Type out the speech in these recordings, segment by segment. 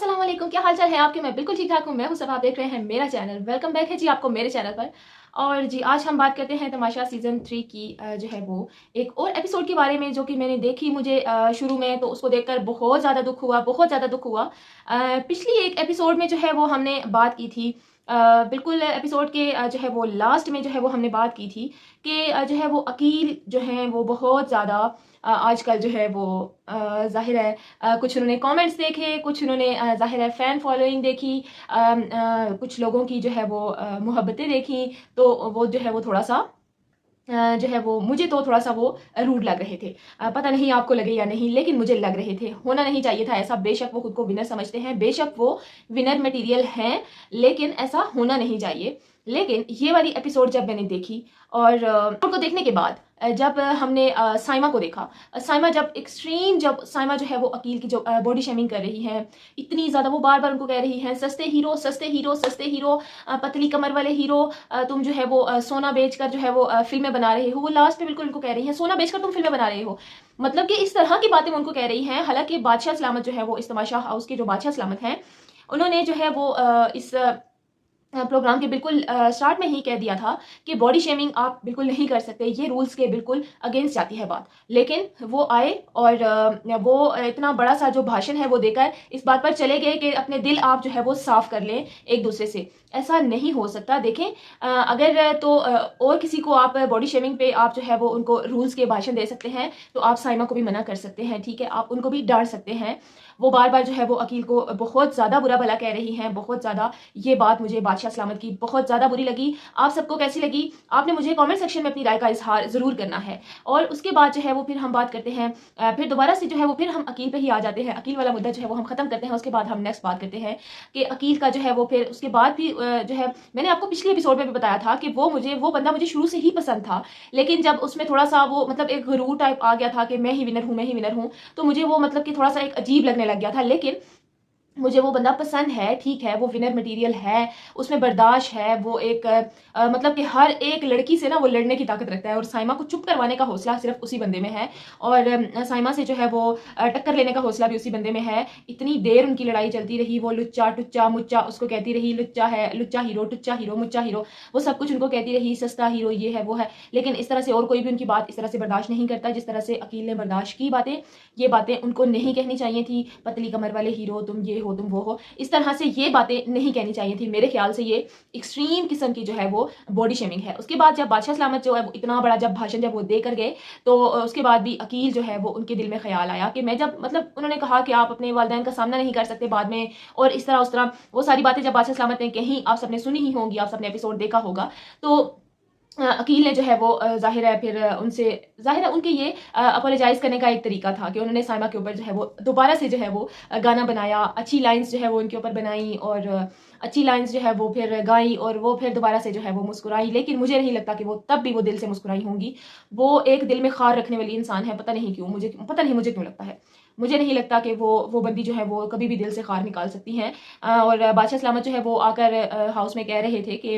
अस्सलाम वालेकुम, क्या हाल चाल है आपके। मैं बिल्कुल ठीक ठाक हूँ। मैं हूँ सब, आप देख रहे हैं मेरा चैनल। वेलकम बैक है जी आपको मेरे चैनल पर। और जी आज हम बात करते हैं तमाशा सीजन 3 की जो है वो एक और एपिसोड के बारे में, जो कि मैंने देखी। मुझे शुरू में तो उसको देखकर बहुत ज़्यादा दुख हुआ, बहुत ज़्यादा दुख हुआ। पिछली एक एपिसोड में जो है वो हमने बात की थी, बिल्कुल एपिसोड के जो है वो लास्ट में जो है वो हमने बात की थी कि जो है वो अकील जो है वो बहुत ज़्यादा आजकल जो है वो जाहिर है कुछ उन्होंने कमेंट्स देखे, कुछ उन्होंने जाहिर है फ़ैन फॉलोइंग देखी, कुछ लोगों की जो है वो मोहब्बतें देखी। तो वो जो है वो थोड़ा सा जो है वो मुझे तो थोड़ा सा वो रूड लग रहे थे। पता नहीं आपको लगे या नहीं, लेकिन मुझे लग रहे थे। होना नहीं चाहिए था ऐसा। बेशक वो खुद को विनर समझते हैं, बेशक वो विनर मटेरियल हैं, लेकिन ऐसा होना नहीं चाहिए। लेकिन ये वाली एपिसोड जब मैंने देखी और उनको देखने के बाद जब हमने साइमा को देखा, साइमा जब एक्सट्रीम, जब साइमा जो है वो अकील की जो बॉडी शेमिंग कर रही है इतनी ज़्यादा, वो बार बार उनको कह रही है सस्ते हीरो सस्ते हीरो सस्ते हीरो, पतली कमर वाले हीरो, तुम जो है वो सोना बेचकर जो है वो फिल्में बना रहे हो। वो लास्ट में बिल्कुल उनको कह रही है सोना बेचकर तुम फिल्में बना रहे हो। मतलब कि इस तरह की बातें वो उनको कह रही हैं। हालांकि बादशाह सलामत जो है वो इस तमाशा हाउस के जो बादशाह सलामत हैं, उन्होंने जो है वो इस प्रोग्राम के बिल्कुल स्टार्ट में ही कह दिया था कि बॉडी शेमिंग आप बिल्कुल नहीं कर सकते, ये रूल्स के बिल्कुल अगेंस्ट जाती है बात। लेकिन वो आए और वो इतना बड़ा सा जो भाषण है वो देकर इस बात पर चले गए कि अपने दिल आप जो है वो साफ कर लें एक दूसरे से। ऐसा नहीं हो सकता। देखें, अगर तो और किसी को आप बॉडी शेमिंग पे आप जो है वो उनको रूल्स के भाषण दे सकते हैं, तो आप साइमा को भी मना कर सकते हैं, ठीक है, आप उनको भी डांट सकते हैं। वो बार बार जो है वो अकील को बहुत ज़्यादा बुरा भला कह रही हैं, बहुत ज़्यादा। ये बात मुझे बादशाह सलामत की बहुत ज़्यादा बुरी लगी। आप सबको कैसी लगी, आपने मुझे कमेंट सेक्शन में अपनी राय का इजहार ज़रूर करना है। और उसके बाद जो है वो फिर हम बात करते हैं, फिर दोबारा से जो है वो फिर हम अकील पे ही आ जाते हैं। अकील वाला मुद्दा जो है वो हम खत्म करते हैं। उसके बाद हम नेक्स्ट बात करते हैं कि अकील का जो है वो फिर उसके बाद भी जो है, मैंने आपको पिछले एपिसोड में भी बताया था कि वो बंदा मुझे शुरू से ही पसंद था। लेकिन जब उसमें थोड़ा सा वो मतलब एक गुरूर टाइप आ गया था कि मैं ही विनर हूँ, मैं ही विनर हूँ, तो मुझे वो मतलब कि थोड़ा सा एक अजीब लगने लग गया था। लेकिन मुझे वो बंदा पसंद है, ठीक है, वो विनर मटेरियल है, उसमें बर्दाश्त है, वो एक मतलब कि हर एक लड़की से ना वो लड़ने की ताकत रखता है। और साइमा को चुप करवाने का हौसला सिर्फ उसी बंदे में है, और साइमा से जो है वो टक्कर लेने का हौसला भी उसी बंदे में है। इतनी देर उनकी लड़ाई चलती रही, वो लुच्चा टुच्चा मुच्चा उसको कहती रही, लुच्चा है, लुच्चा हीरो, टुच्चा हीरो, मुच्चा हीरो, वो सब कुछ उनको कहती रही, सस्ता हीरो, ये है वो है। लेकिन इस तरह से और कोई भी उनकी बात इस तरह से बर्दाश्त नहीं करता जिस तरह से अकील ने बर्दाश्त की बातें। ये बातें उनको नहीं कहनी चाहिए थी, पतली कमर वाले हीरो, तुम ये हो, तुम वो हो, इस तरह से ये बातें नहीं कहनी चाहिए थी। मेरे ख्याल से ये एक्सट्रीम किस्म की जो है वो बॉडी शेमिंग है। उसके बाद जब बादशाह सलामत जो है वो इतना बड़ा जब भाषण जब वो दे कर गए, तो उसके बाद भी अकील जो है वो उनके दिल में ख्याल आया कि मैं जब मतलब उन्होंने कहा कि आप अपने वालिदैन का सामना नहीं कर सकते बाद में, और इस तरह उस तरह वो सारी बातें जब बादशाह सलामत ने कहीं, आप सबने सुनी ही होंगी, आप सबने एपिसोड देखा होगा। तो अकील ने जो है वो ज़ाहिर है फिर उनसे, ज़ाहिर है उनके ये अपोलोजाइज़ करने का एक तरीका था कि उन्होंने साइमा के ऊपर जो है वो दोबारा से जो है वो गाना बनाया, अच्छी लाइंस जो है वो उनके ऊपर बनाई, और अच्छी लाइंस जो है वो फिर गाई, और वो फिर दोबारा से जो है वो मुस्कुराई। लेकिन मुझे नहीं लगता कि वो तब भी वो दिल से मुस्कुराई होंगी। वो एक दिल में खार रखने वाली इंसान है, पता नहीं क्यों, मुझे पता नहीं मुझे क्यों लगता है। मुझे नहीं लगता कि वो बंदी जो है वो कभी भी दिल से खार निकाल सकती हैं। और बादशाह सलामत जो है वो आकर हाउस में कह रहे थे कि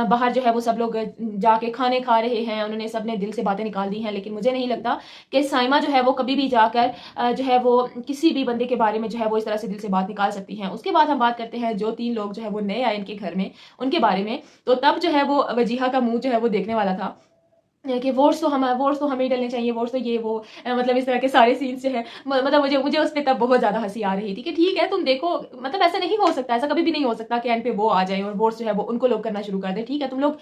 बाहर जो है वो सब लोग जाके खाने खा रहे हैं, उन्होंने सबने दिल से बातें निकाल दी हैं। लेकिन मुझे नहीं लगता कि साइमा जो है वो कभी भी जाकर जो है वो किसी भी बंदे के बारे में जो है वो इस तरह से दिल से बात निकाल सकती हैं। उसके बाद हम बात करते हैं जो 3 लोग जो है वो नए आए इनके घर में, उनके बारे में। तो तब जो है वो वजीहा का मुंह जो है वो देखने वाला था कि वोट्स तो हमें ही डलने चाहिए, वोट्स तो ये वो मतलब इस तरह के सारे सीन्स जो है मतलब मुझे मुझे उस पर तब बहुत ज़्यादा हंसी आ रही थी कि ठीक है तुम देखो, मतलब ऐसा नहीं हो सकता, ऐसा कभी भी नहीं हो सकता कि एंड पे वो आ जाए और वोट्स जो है वो उनको लोग करना शुरू कर दे। ठीक है, तुम लोग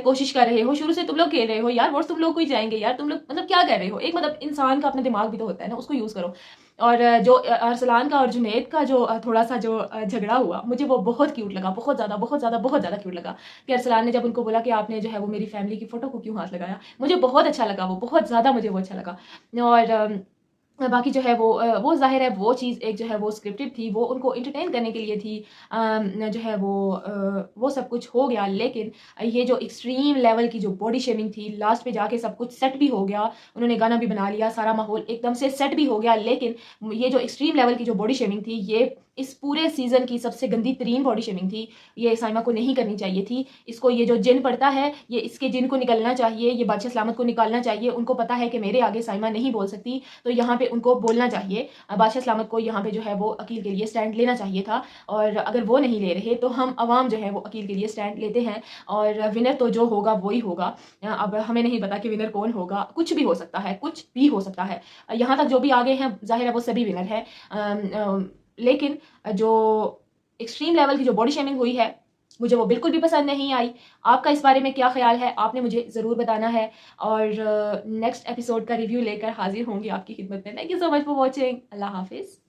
कोशिश कर रहे हो, शुरू से तुम लोग खेल रहे हो यार, वोट्स तुम लोग को ही जाएंगे यार, तुम लोग मतलब क्या कर रहे हो। एक मतलब इंसान का अपना दिमाग भी तो होता है ना, उसको यूज़ करो। और जो अरसलान का और जुनैद का जो थोड़ा सा जो झगड़ा हुआ, मुझे वो बहुत क्यूट लगा, बहुत ज़्यादा बहुत ज़्यादा बहुत ज़्यादा क्यूट लगा कि अरसलान ने जब उनको बोला कि आपने जो है वो मेरी फैमिली की फ़ोटो को क्यों हाथ लगाया, मुझे बहुत अच्छा लगा, वो बहुत ज़्यादा मुझे वो अच्छा लगा। और बाकी जो है वो ज़ाहिर है वो चीज़ एक जो है वो स्क्रिप्टेड थी, वो उनको एंटरटेन करने के लिए थी। जो है वो सब कुछ हो गया। लेकिन ये जो एक्सट्रीम लेवल की जो बॉडी शेमिंग थी, लास्ट पे जाके सब कुछ सेट भी हो गया, उन्होंने गाना भी बना लिया, सारा माहौल एकदम से सेट भी हो गया। लेकिन ये जो एक्सट्रीम लेवल की जो बॉडी शेमिंग थी, ये इस पूरे सीजन की सबसे गंदी तरीन बॉडी शेमिंग थी। ये साइमा को नहीं करनी चाहिए थी। इसको ये जो जिन पड़ता है, ये इसके जिन को निकलना चाहिए, ये बादशाह सलामत को निकालना चाहिए। उनको पता है कि मेरे आगे साइमा नहीं बोल सकती, तो यहाँ पे पे उनको बोलना चाहिए, बादशाह सलामत को यहाँ पे जो है वो अकील के लिए स्टैंड लेना चाहिए था। और अगर वो नहीं ले रहे तो हम अवाम जो है वो अकील के लिए स्टैंड लेते हैं, और विनर तो जो होगा वही होगा। अब हमें नहीं पता कि विनर कौन होगा, कुछ भी हो सकता है, कुछ भी हो सकता है। यहाँ तक जो भी आगे हैं जाहिर है वो सभी विनर है, लेकिन जो एक्सट्रीम लेवल की जो बॉडी शेमिंग हुई है मुझे वो बिल्कुल भी पसंद नहीं आई। आपका इस बारे में क्या ख्याल है आपने मुझे ज़रूर बताना है, और नेक्स्ट एपिसोड का रिव्यू लेकर हाजिर होंगी आपकी खिदमत में। Thank you so much for watching. Allah हाफिज़।